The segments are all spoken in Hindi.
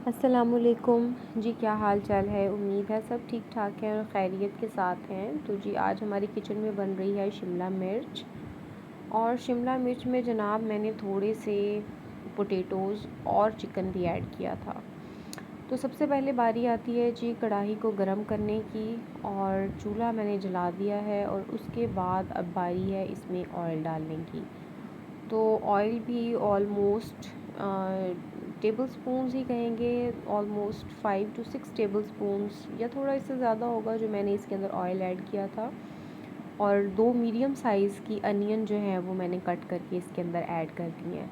अस्सलामुअलैकुम जी। क्या हाल चाल है? उम्मीद है सब ठीक ठाक हैं और खैरियत के साथ हैं। तो जी आज हमारी किचन में बन रही है शिमला मिर्च। और शिमला मिर्च में जनाब मैंने थोड़े से पोटैटोज़ और चिकन भी ऐड किया था। तो सबसे पहले बारी आती है जी कढ़ाई को गरम करने की, और चूल्हा मैंने जला दिया है। और उसके बाद अब बारी है इसमें ऑयल डालने की। तो ऑयल भी ऑलमोस्ट टेबल स्पून्स ही कहेंगे, ऑलमोस्ट 5 to 6 टेबल स्पून्स या थोड़ा इससे ज़्यादा होगा जो मैंने इसके अंदर ऑयल ऐड किया था। और 2 मीडियम साइज़ की अनियन जो है वो मैंने कट करके इसके अंदर ऐड कर दी हैं।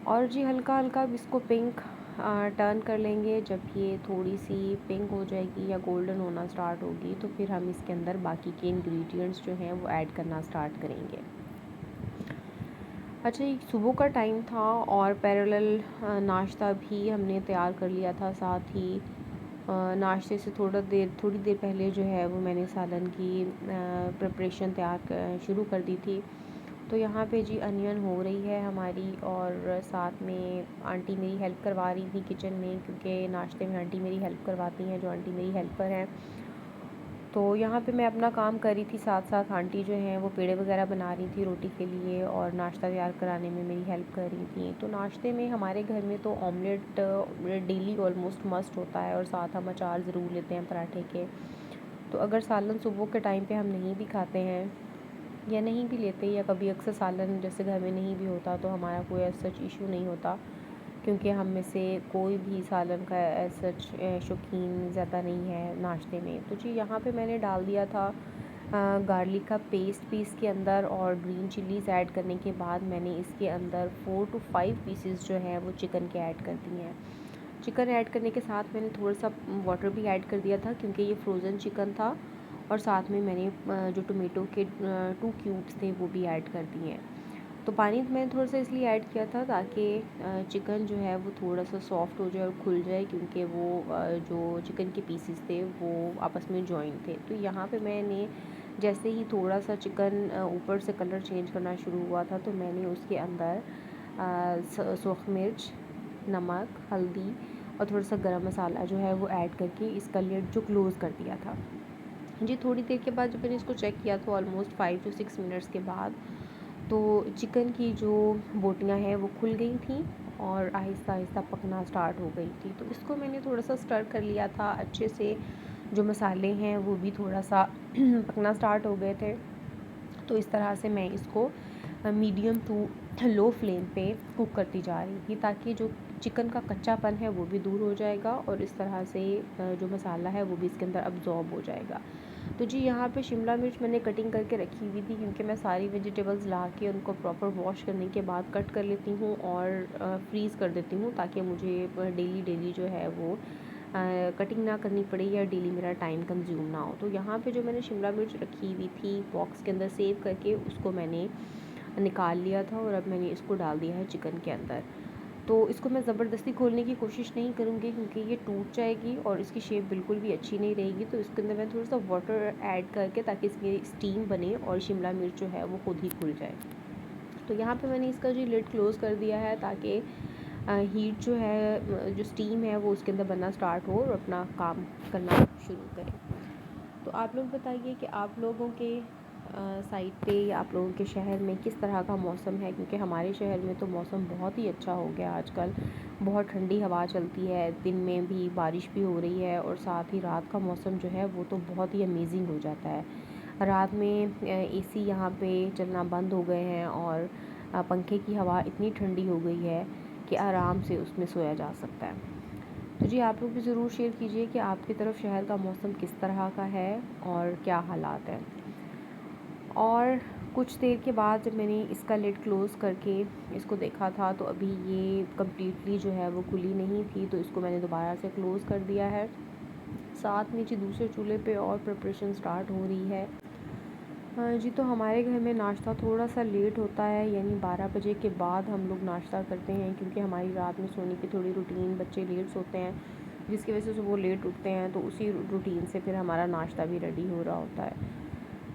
और जी हल्का हल्का अब इसको पिंक टर्न कर लेंगे। जब ये थोड़ी सी पिंक हो जाएगी या गोल्डन होना स्टार्ट होगी तो फिर हम इसके अंदर बाकी के इंग्रेडिएंट्स जो हैं वो ऐड करना स्टार्ट करेंगे। अच्छा, ये सुबह का टाइम था और पैरेलल नाश्ता भी हमने तैयार कर लिया था। साथ ही नाश्ते से थोड़ी देर पहले जो है वो मैंने सालन की प्रिपरेशन शुरू कर दी थी। तो यहाँ पे जी अनियन हो रही है हमारी, और साथ में आंटी मेरी हेल्प करवा रही थी किचन में, क्योंकि नाश्ते में आंटी मेरी हेल्प करवाती हैं, जो आंटी मेरी हेल्पर हैं। तो यहाँ पे मैं अपना काम कर रही थी, साथ साथ आंटी जो हैं वो पेड़े वगैरह बना रही थी रोटी के लिए, और नाश्ता तैयार कराने में मेरी हेल्प कर रही थी। तो नाश्ते में हमारे घर में तो ऑमलेट डेली ऑलमोस्ट मस्ट होता है, और साथ हम अचार ज़रूर लेते हैं पराठे के। तो अगर सालन सुबह के टाइम पे हम नहीं भी खाते हैं या नहीं भी लेते, या कभी अक्सर सालन जैसे घर में नहीं भी होता, तो हमारा कोई सच इशू नहीं होता, क्योंकि हम में से कोई भी सालन का सच शौकीन ज़्यादा नहीं है नाश्ते में। तो जी यहाँ पे मैंने डाल दिया था गार्लिक का पेस्ट भी इसके अंदर, और ग्रीन चिलीज़ ऐड करने के बाद मैंने इसके अंदर 4 to 5 पीसेस जो हैं वो चिकन के ऐड कर दिए हैं। चिकन ऐड करने के साथ मैंने थोड़ा सा वाटर भी ऐड कर दिया था, क्योंकि ये फ्रोज़न चिकन था। और साथ में मैंने जो टोमेटो के 2 क्यूब्स थे वो भी ऐड कर दिए हैं। तो पानी मैंने थोड़ा सा इसलिए ऐड किया था ताकि चिकन जो है वो थोड़ा सा सॉफ्ट हो जाए और खुल जाए, क्योंकि वो जो चिकन के पीसेस थे वो आपस में जॉइन थे। तो यहाँ पे मैंने जैसे ही थोड़ा सा चिकन ऊपर से कलर चेंज करना शुरू हुआ था, तो मैंने उसके अंदर सूख मिर्च, नमक, हल्दी और थोड़ा सा गरम मसाला जो है वो ऐड करके इसका लिड जो क्लोज़ कर दिया था। जी थोड़ी देर के बाद जब मैंने इसको चेक किया तो ऑलमोस्ट 5 to 6 मिनट्स के बाद तो चिकन की जो बोटियां हैं वो खुल गई थी और आहिस्ता आहिस्ता पकना स्टार्ट हो गई थी। तो इसको मैंने थोड़ा सा स्टर कर लिया था अच्छे से। जो मसाले हैं वो भी थोड़ा सा पकना स्टार्ट हो गए थे। तो इस तरह से मैं इसको मीडियम टू लो फ्लेम पे कुक करती जा रही थी, ताकि जो चिकन का कच्चापन है वो भी दूर हो जाएगा, और इस तरह से जो मसाला है वो भी इसके अंदर अब्जॉर्ब हो जाएगा। तो जी यहाँ पे शिमला मिर्च मैंने कटिंग करके रखी हुई थी, क्योंकि मैं सारी वेजिटेबल्स ला के उनको प्रॉपर वॉश करने के बाद कट कर लेती हूँ और फ्रीज़ कर देती हूँ, ताकि मुझे डेली डेली जो है वो कटिंग ना करनी पड़े या डेली मेरा टाइम कंज्यूम ना हो। तो यहाँ पे जो मैंने शिमला मिर्च रखी हुई थी बॉक्स के अंदर सेव करके, उसको मैंने निकाल लिया था, और अब मैंने इसको डाल दिया है चिकन के अंदर। तो इसको मैं ज़बरदस्ती खोलने की कोशिश नहीं करूँगी, क्योंकि ये टूट जाएगी और इसकी शेप बिल्कुल भी अच्छी नहीं रहेगी। तो इसके अंदर मैं थोड़ा सा वाटर ऐड करके, ताकि इसकी स्टीम बने और शिमला मिर्च जो है वो खुद ही खुल जाए। तो यहाँ पे मैंने इसका जो लिड क्लोज़ कर दिया है, ताकि हीट जो है, जो स्टीम है वो उसके अंदर बनना स्टार्ट हो और अपना काम करना शुरू करें। तो आप लोग बताइए कि आप लोगों के साइड पे या आप लोगों के शहर में किस तरह का मौसम है, क्योंकि हमारे शहर में तो मौसम बहुत ही अच्छा हो गया आजकल। बहुत ठंडी हवा चलती है, दिन में भी बारिश भी हो रही है, और साथ ही रात का मौसम जो है वो तो बहुत ही अमेजिंग हो जाता है। रात में एसी यहाँ पे चलना बंद हो गए हैं, और पंखे की हवा इतनी ठंडी हो गई है कि आराम से उसमें सोया जा सकता है। तो जी आप लोग भी ज़रूर शेयर कीजिए कि आपकी तरफ शहर का मौसम किस तरह का है और क्या हालात हैं। और कुछ देर के बाद जब मैंने इसका लिड क्लोज़ करके इसको देखा था, तो अभी ये कम्प्लीटली जो है वो खुली नहीं थी, तो इसको मैंने दोबारा से क्लोज़ कर दिया है। साथ में जी दूसरे चूल्हे पे और प्रिपरेशन स्टार्ट हो रही है। हाँ जी, तो हमारे घर में नाश्ता थोड़ा सा लेट होता है, यानी 12 बजे के बाद हम लोग नाश्ता करते हैं, क्योंकि हमारी रात में सोने की थोड़ी रूटीन, बच्चे लेट सोते हैं जिसकी वजह से सुबह लेट उठते हैं, तो उसी रूटीन से फिर हमारा नाश्ता भी रेडी हो रहा होता है।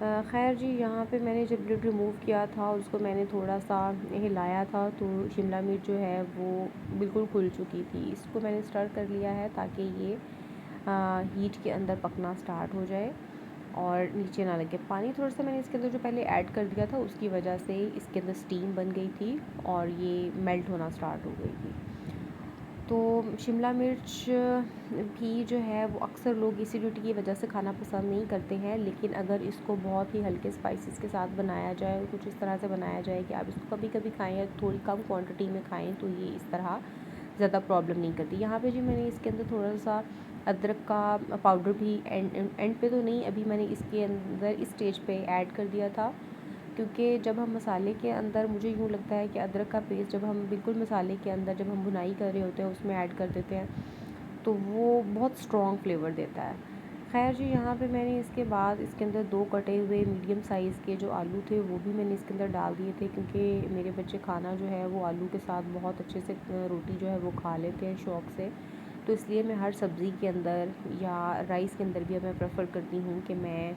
खैर जी, यहाँ पे मैंने जब लिड रिमूव किया था और उसको मैंने थोड़ा सा हिलाया था तो शिमला मिर्च जो है वो बिल्कुल खुल चुकी थी। इसको मैंने स्टर कर लिया है ताकि ये हीट के अंदर पकना स्टार्ट हो जाए और नीचे ना लगे। पानी थोड़ा सा मैंने इसके अंदर जो पहले ऐड कर दिया था उसकी वजह से इसके अंदर स्टीम बन गई थी और ये मेल्ट होना स्टार्ट हो गई थी। तो शिमला मिर्च भी जो है वो अक्सर लोग एसिडिटी की वजह से खाना पसंद नहीं करते हैं, लेकिन अगर इसको बहुत ही हल्के स्पाइसेस के साथ बनाया जाए, कुछ इस तरह से बनाया जाए कि आप इसको कभी कभी खाएं या थोड़ी कम क्वांटिटी में खाएं, तो ये इस तरह ज़्यादा प्रॉब्लम नहीं करती। यहाँ पे जी मैंने इसके अंदर थोड़ा सा अदरक का पाउडर भी एंड पे तो नहीं, अभी मैंने इसके अंदर इस स्टेज पे ऐड कर दिया था, क्योंकि जब हम मसाले के अंदर, मुझे यूँ लगता है कि अदरक का पेस्ट जब हम बिल्कुल मसाले के अंदर जब हम भुनाई कर रहे होते हैं उसमें ऐड कर देते हैं तो वो बहुत स्ट्रॉन्ग फ्लेवर देता है। खैर जी, यहाँ पे मैंने इसके बाद इसके अंदर 2 कटे हुए मीडियम साइज़ के जो आलू थे वो भी मैंने इसके अंदर डाल दिए थे, क्योंकि मेरे बच्चे खाना जो है वो आलू के साथ बहुत अच्छे से रोटी जो है वो खा लेते हैं शौक़ से। तो इसलिए मैं हर सब्ज़ी के अंदर या राइस के अंदर भी मैं प्रेफर करती हूँ कि मैं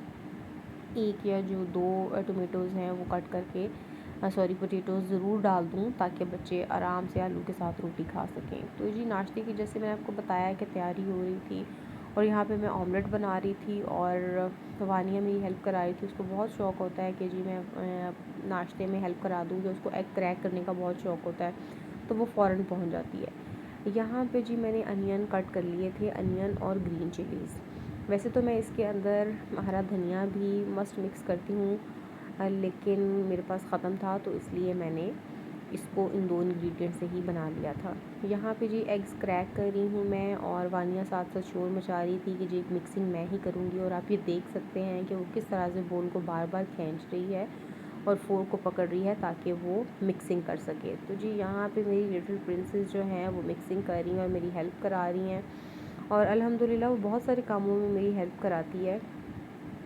एक या जो 2 टोमेटोज़ हैं वो कट करके पोटैटोज़ ज़रूर डाल दूँ ताकि बच्चे आराम से आलू के साथ रोटी खा सकें। तो जी नाश्ते की, जैसे मैंने आपको बताया कि तैयारी हो रही थी और यहाँ पे मैं ऑमलेट बना रही थी और वानिया मेरी हेल्प करा रही थी। उसको बहुत शौक़ होता है कि जी मैं नाश्ते में हेल्प करा दूँ, या उसको एग क्रैक करने का बहुत शौक़ होता है, तो वो फ़ौरन पहुँच जाती है। यहाँ पे जी मैंने अनियन कट कर लिए थे, अनियन और ग्रीन चिलीज़। वैसे तो मैं इसके अंदर हरा धनिया भी मस्ट मिक्स करती हूँ, लेकिन मेरे पास ख़त्म था तो इसलिए मैंने इसको इन 2 इंग्रेडिएंट से ही बना लिया था। यहाँ पे जी एग्स क्रैक कर रही हूँ मैं, और वानिया साथ साथ शोर मचा रही थी कि जी मिक्सिंग मैं ही करूँगी, और आप ये देख सकते हैं कि वो किस तरह से बोल को बार बार खींच रही है और फोर्क को पकड़ रही है ताकि वो मिक्सिंग कर सके। तो जी यहाँ पे मेरी लिटिल प्रिंसेस जो हैं वो मिक्सिंग कर रही हैं और मेरी हेल्प करा रही हैं, और अल्हम्दुलिल्लाह वो बहुत सारे कामों में मेरी हेल्प कराती है।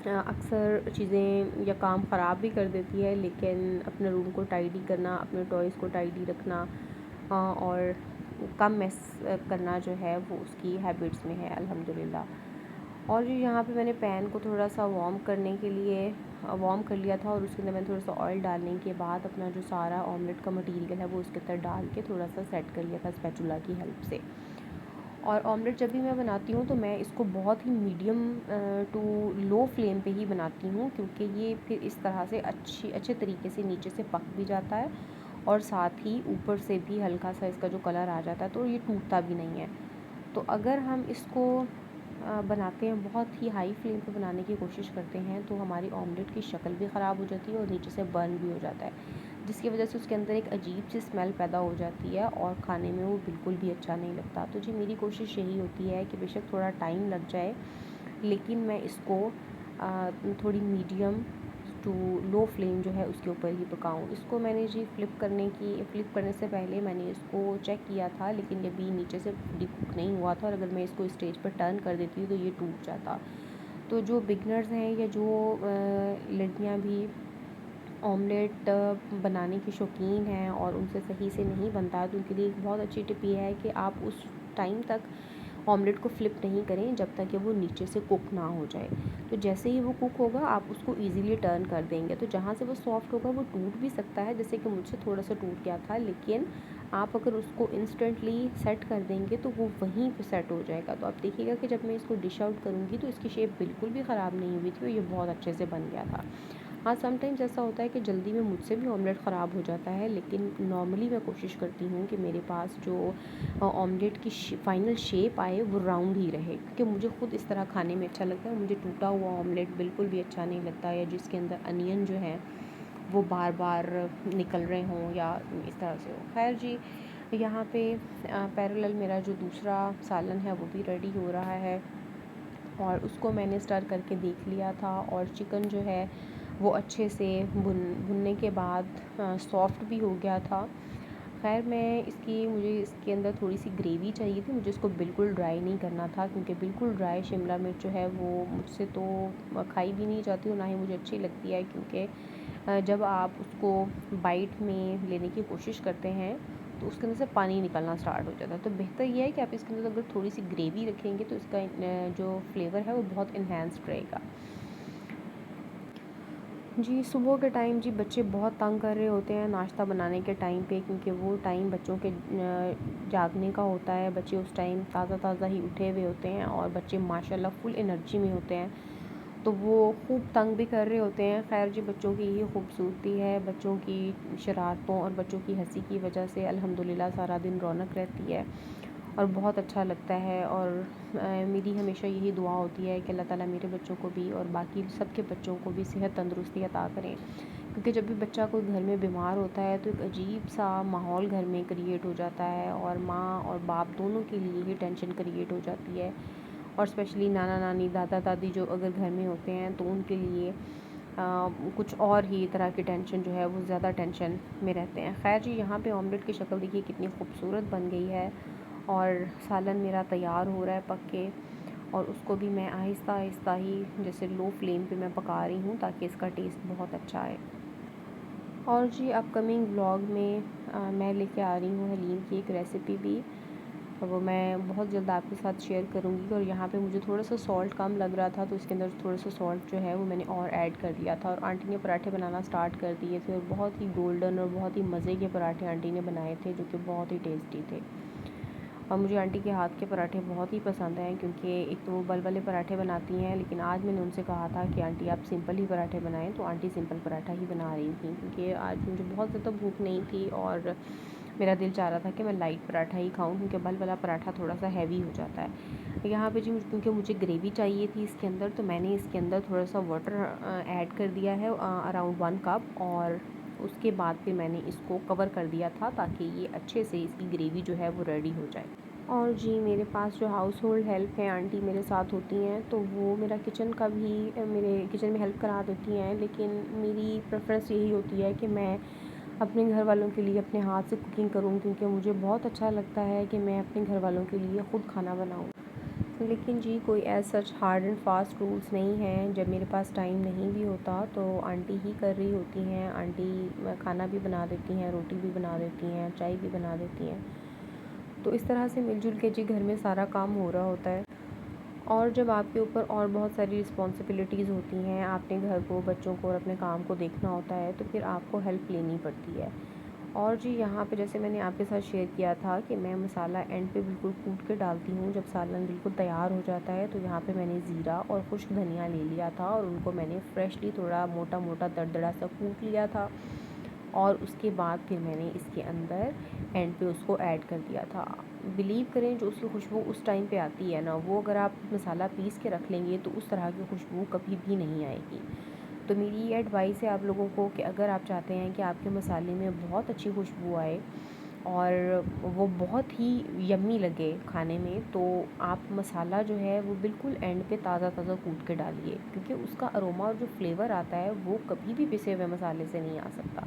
अक्सर चीज़ें या काम ख़राब भी कर देती है, लेकिन अपने रूम को टाइडी करना, अपने टॉयज़ को टाइडी रखना और कम मेस करना जो है वो उसकी हैबिट्स में है अल्हम्दुलिल्लाह। और जो यहाँ पे मैंने पैन को थोड़ा सा वार्म करने के लिए वार्म कर लिया था, और उसके अंदर मैंने थोड़ा सा ऑयल डालने के बाद अपना जो सारा ऑमलेट का मटीरियल है वो उसके अंदर डाल के थोड़ा सा सेट कर लिया था स्पैचुला की हेल्प से। और ऑमलेट जब भी मैं बनाती हूँ तो मैं इसको बहुत ही मीडियम टू लो फ्लेम पे ही बनाती हूँ, क्योंकि ये फिर इस तरह से अच्छे तरीके से नीचे से पक भी जाता है और साथ ही ऊपर से भी हल्का सा इसका जो कलर आ जाता है, तो ये टूटता भी नहीं है। तो अगर हम इसको बनाते हैं, बहुत ही हाई फ्लेम पे बनाने की कोशिश करते हैं, तो हमारी ऑमलेट की शक्ल भी ख़राब हो जाती है और नीचे से बर्न भी हो जाता है, जिसकी वजह से उसके अंदर एक अजीब सी स्मेल पैदा हो जाती है और खाने में वो बिल्कुल भी अच्छा नहीं लगता। तो जी मेरी कोशिश यही होती है कि बेशक थोड़ा टाइम लग जाए, लेकिन मैं इसको थोड़ी मीडियम टू लो फ्लेम जो है उसके ऊपर ही पकाऊँ। इसको मैंने जी फ्लिप करने से पहले मैंने इसको चेक किया था, लेकिन ये भी नीचे से फुली कुक नहीं हुआ था, और अगर मैं इसको स्टेज पर टर्न कर देती तो ये टूट जाता। तो जो बिगनर्स हैं या जो लड़कियां भी ऑमलेट बनाने की शौकीन हैं और उनसे सही से नहीं बनता, तो उनके लिए एक बहुत अच्छी टिप ये है कि आप उस टाइम तक ऑमलेट को फ्लिप नहीं करें जब तक कि वो नीचे से कुक ना हो जाए। तो जैसे ही वो कुक होगा आप उसको इजीली टर्न कर देंगे, तो जहाँ से वो सॉफ्ट होगा वो टूट भी सकता है, जैसे कि मुझसे थोड़ा सा टूट गया था, लेकिन आप अगर उसको इंस्टेंटली सेट कर देंगे तो वो वहीं पे सेट हो जाएगा। तो आप देखिएगा कि जब मैं इसको डिश आउट करूँगी तो इसकी शेप बिल्कुल भी ख़राब नहीं हुई थी और ये बहुत अच्छे से बन गया था। हाँ, समटाइम्स ऐसा होता है कि जल्दी में मुझसे भी ऑमलेट ख़राब हो जाता है, लेकिन नॉर्मली मैं कोशिश करती हूँ कि मेरे पास जो ऑमलेट की फाइनल शेप आए वो राउंड ही रहे, क्योंकि मुझे खुद इस तरह खाने में अच्छा लगता है। मुझे टूटा हुआ ऑमलेट बिल्कुल भी अच्छा नहीं लगता, या जिसके अंदर अनियन जो है वो बार बार निकल रहे हों या इस तरह से हो। खैर जी, यहाँ पे पैरेलल मेरा जो दूसरा सालन है वो भी रेडी हो रहा है, और उसको मैंने स्टर करके देख लिया था, और चिकन जो है वो अच्छे से भुनने के बाद सॉफ्ट भी हो गया था। खैर मुझे इसके अंदर थोड़ी सी ग्रेवी चाहिए थी, मुझे इसको बिल्कुल ड्राई नहीं करना था, क्योंकि बिल्कुल ड्राई शिमला मिर्च जो है वो मुझसे तो खाई भी नहीं जाती और ना ही मुझे अच्छी लगती है, क्योंकि जब आप उसको बाइट में लेने की कोशिश करते हैं तो उसके अंदर से पानी निकलना स्टार्ट हो जाता है। तो बेहतर ये है कि आप इसके अंदर अगर थोड़ी सी ग्रेवी रखेंगे तो इसका जो फ्लेवर है वो बहुत इन्हेंस्ड रहेगा। जी, सुबह के टाइम जी बच्चे बहुत तंग कर रहे होते हैं नाश्ता बनाने के टाइम पे, क्योंकि वो टाइम बच्चों के जागने का होता है। बच्चे उस टाइम ताज़ा ही उठे हुए होते हैं और बच्चे माशाल्लाह फुल एनर्जी में होते हैं, तो वो खूब तंग भी कर रहे होते हैं। ख़ैर जी, बच्चों की यही खूबसूरती है, बच्चों की शरारतों और बच्चों की हँसी की वजह से अल्हम्दुलिल्लाह सारा दिन रौनक रहती है और बहुत अच्छा लगता है। और मेरी हमेशा यही दुआ होती है कि अल्लाह ताला मेरे बच्चों को भी और बाकी सबके बच्चों को भी सेहत तंदुरुस्ती अता करें, क्योंकि जब भी बच्चा कोई घर में बीमार होता है तो एक अजीब सा माहौल घर में क्रिएट हो जाता है और माँ और बाप दोनों के लिए ही टेंशन क्रिएट हो जाती है। और स्पेशली नाना नानी दादा दादी जो अगर घर में होते हैं तो उनके लिए कुछ और ही तरह की टेंशन जो है वो ज़्यादा टेंशन में रहते हैं। खैर जी, यहाँ पे ऑमलेट की शक्ल देखिए कितनी खूबसूरत बन गई है और सालन मेरा तैयार हो रहा है पक के, और उसको भी मैं आहिस्ता आहिस्ता ही जैसे लो फ्लेम पे मैं पका रही हूँ ताकि इसका टेस्ट बहुत अच्छा आए। और जी अपकमिंग व्लॉग में मैं लेके आ रही हूँ हलीम की एक रेसिपी भी, वो मैं बहुत जल्द आपके साथ शेयर करूँगी। और यहाँ पे मुझे थोड़ा सा सॉल्ट कम लग रहा था तो इसके अंदर थोड़ा सा सॉल्ट जो है वो मैंने और ऐड कर दिया था। और आंटी ने पराठे बनाना स्टार्ट कर दिए थे और बहुत ही गोल्डन और बहुत ही मज़े के पराठे आंटी ने बनाए थे जो कि बहुत ही टेस्टी थे। और मुझे आंटी के हाथ के पराठे बहुत ही पसंद हैं, क्योंकि एक तो वो बल वाले पराठे बनाती हैं, लेकिन आज मैंने उनसे कहा था कि आंटी आप सिंपल ही पराठे बनाएं, तो आंटी सिंपल पराठा ही बना रही थी, क्योंकि आज मुझे बहुत ज़्यादा भूख नहीं थी और मेरा दिल चाह रहा था कि मैं लाइट पराठा ही खाऊं, क्योंकि बल वाला पराठा थोड़ा सा हैवी हो जाता है। यहाँ पे जी क्योंकि मुझे ग्रेवी चाहिए थी इसके अंदर, तो मैंने इसके अंदर थोड़ा सा वाटर ऐड कर दिया है, अराउंड 1 कप। और उसके बाद फिर मैंने इसको कवर कर दिया था ताकि ये अच्छे से इसकी ग्रेवी जो है वो रेडी हो जाए। और जी मेरे पास जो हाउस होल्ड हेल्प है आंटी मेरे साथ होती हैं, तो वो मेरा किचन का भी मेरे किचन में हेल्प करा देती हैं, लेकिन मेरी प्रेफरेंस यही होती है कि मैं अपने घर वालों के लिए अपने हाथ से कुकिंग करूं, क्योंकि मुझे बहुत अच्छा लगता है कि मैं अपने घर वालों के लिए ख़ुद खाना बनाऊं। लेकिन जी कोई as such hard and fast rules नहीं हैं, जब मेरे पास टाइम नहीं भी होता तो आंटी ही कर रही होती हैं। आंटी खाना भी बना देती हैं, रोटी भी बना देती हैं, चाय भी बना देती हैं, तो इस तरह से मिलजुल के जी घर में सारा काम हो रहा होता है। और जब आपके ऊपर और बहुत सारी रिस्पॉन्सिबिलिटीज़ होती हैं, आपने घर को, बच्चों को और अपने काम को देखना होता है, तो फिर आपको हेल्प लेनी पड़ती है। और जी यहाँ पे जैसे मैंने आपके साथ शेयर किया था कि मैं मसाला एंड पे बिल्कुल कूट के डालती हूँ, जब सालन बिल्कुल तैयार हो जाता है, तो यहाँ पे मैंने ज़ीरा और खुश्क धनिया ले लिया था और उनको मैंने फ्रेशली थोड़ा मोटा मोटा दरदरा सा कूट लिया था। और उसके बाद फिर मैंने इसके अंदर एंड पे उसको ऐड कर दिया था। बिलीव करें, जो उसकी खुशबू उस टाइम पे आती है ना, वो अगर आप मसाला पीस के रख लेंगे तो उस तरह की खुशबू कभी भी नहीं आएगी। तो मेरी ये एडवाइस है आप लोगों को कि अगर आप चाहते हैं कि आपके मसाले में बहुत अच्छी खुशबू आए और वो बहुत ही यम्मी लगे खाने में, तो आप मसाला जो है वो बिल्कुल एंड पे ताज़ा ताज़ा कूट के डालिए, क्योंकि उसका अरोमा और जो फ्लेवर आता है वो कभी भी पिसे हुए मसाले से नहीं आ सकता।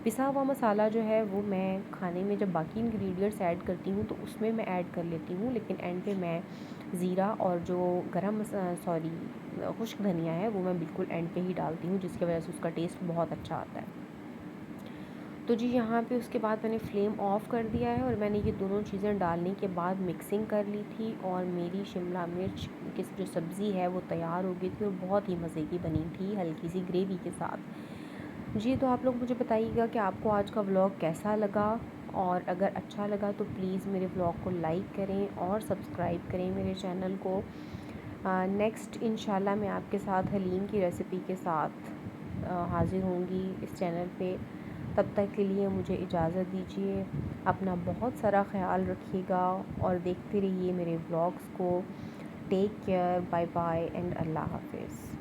पिसा हुआ मसाला जो है वो मैं खाने में जब बाकी इंग्रेडिएंट्स ऐड करती हूँ तो उसमें मैं ऐड कर लेती हूँ, लेकिन एंड पे मैं ज़ीरा और जो खुश्क धनिया है वो मैं बिल्कुल एंड पे ही डालती हूँ, जिसकी वजह से उसका टेस्ट बहुत अच्छा आता है। तो जी यहाँ पे उसके बाद मैंने फ्लेम ऑफ़ कर दिया है और मैंने ये दोनों चीज़ें डालने के बाद मिक्सिंग कर ली थी और मेरी शिमला मिर्च की जो सब्ज़ी है वो तैयार हो गई थी और बहुत ही मज़े की बनी थी हल्की सी ग्रेवी के साथ। जी तो आप लोग मुझे बताइएगा कि आपको आज का व्लॉग कैसा लगा, और अगर अच्छा लगा तो प्लीज़ मेरे व्लॉग को लाइक करें और सब्सक्राइब करें मेरे चैनल को। नेक्स्ट इंशाल्लाह मैं आपके साथ हलीम की रेसिपी के साथ हाज़िर होंगी इस चैनल पे। तब तक के लिए मुझे इजाज़त दीजिए। अपना बहुत सारा ख्याल रखिएगा और देखते रहिए मेरे व्लॉग्स को। Take care, bye bye and अल्लाह हाफ़िज़।